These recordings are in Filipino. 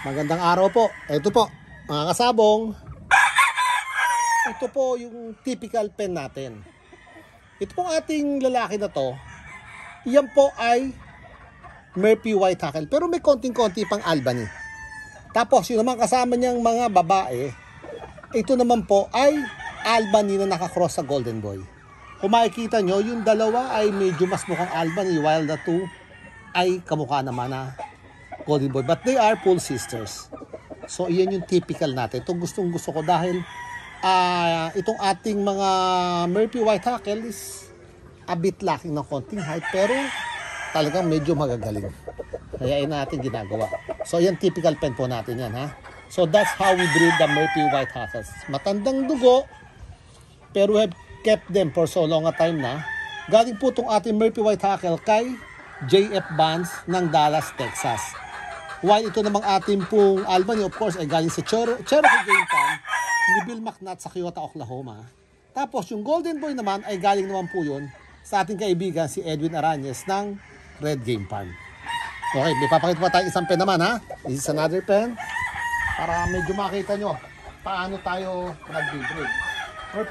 Magandang araw po. Ito po, mga kasabong. Ito po yung typical pen natin. Ito pong ating lalaki na to, yan po ay Murphy White Hackle. Pero may konting-konti pang Albany. Tapos yung naman kasama niyang mga babae, ito naman po ay Albany na nakakross sa Golden Boy. Kung makikita nyo, yung dalawa ay medyo mas mukhang Albany, while the two ay kamukha naman na Golden Boy. But they are full sisters. So, iyan yung typical natin. Ito gustong gusto ko dahil itong ating mga Murphy White Hackle is a bit lacking ng konting height, pero talagang medyo magagaling. Kaya yun natin ginagawa. So, yan typical pen po natin yan, ha? So, that's how we breed the Murphy White Hackles. Matandang dugo, pero we have kept them for so long a time na. Galing po itong ating Murphy White Hackle kay JF Bands ng Dallas, Texas. While ito namang ating pong Albany, of course, ay galing sa Cherokee Game Farm ni Bill McNutt sa Kyoto, Oklahoma. Tapos yung Golden Boy naman ay galing naman po yun sa ating kaibigan si Edwin Arañez ng Red Game Farm. Okay, may papakita pa tayo isang pen naman, ha? This is another pen para medyo makita nyo paano tayo nag-breed.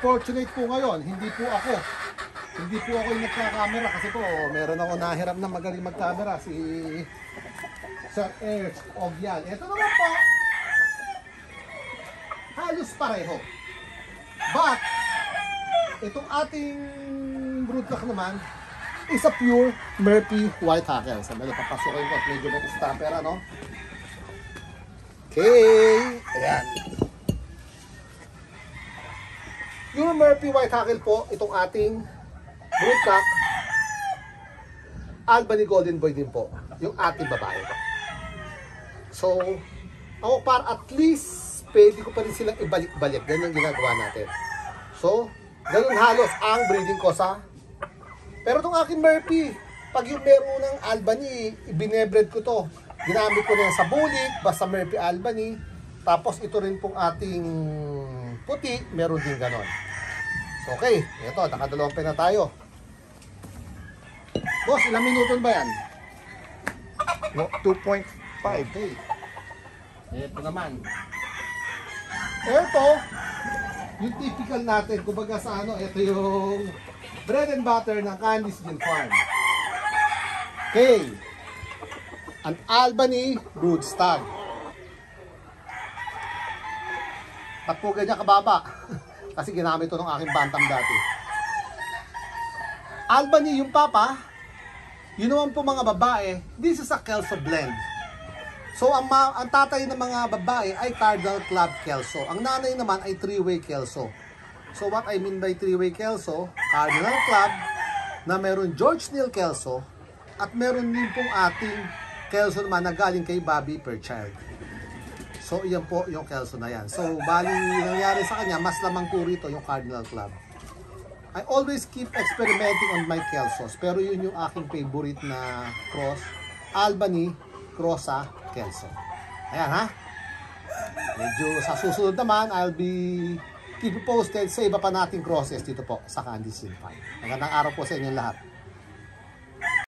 Fortunate po ngayon, hindi po ako yung nagka-camera kasi po meron ako nahiram na magaling mag-camera, si Sir Eric Ogyan. Ito naman po, halos pareho. But, itong ating broodcock naman is a pure Murphy White Hackle. Sabi na papasukin ko at medyo may stopper, ano? Okay, ayan. Yung Murphy White Hackle po, itong ating broodcock, Albany Golden Boy din po, yung ating babae. So, ako para at least pwede ko pa rin silang ibalik-balik. Ganyan ginagawa natin. So, ganun halos ang breeding ko sa. Pero itong aking Murphy, pag yung meron ng Albany, ibinebred ko to. Ginamit ko na yan sa bulik, basta Murphy Albany. Tapos ito rin pong ating puti, meron din ganon. So, okay, ito, nakadalawang pen na tayo. Boss, ilang minuto ba yan? No, 2.5. Okay. Ito naman. Ito, yung typical natin, kumbaga sa ano, ito yung bread and butter ng Candice Gin Farm. Okay. An Albany Brood Stag. Ba't po ganyan kababa? Kasi ginamit ito ng aking bantam dati. Albany yung papa, yun naman po mga babae, this is a Kelso blend. So, ang tatay ng mga babae ay Cardinal Club Kelso. Ang nanay naman ay three-way Kelso. So, what I mean by three-way Kelso, Cardinal Club, na meron George Neal Kelso, at meron din pong ating Kelso naman na galing kay Bobby Fairchild. So, iyan po yung Kelso na yan. So, bali nangyari sa kanya, mas lamang po rito yung Cardinal Club. I always keep experimenting on my Kelsos, pero yun yung aking favorite na cross, Albany cross sa Kelso. Ayan, ha? Medyo sa susunod naman, I'll be keep you posted sa iba pa nating crosses dito po sa Candice Gin Farm. Magandang araw po sa inyong lahat.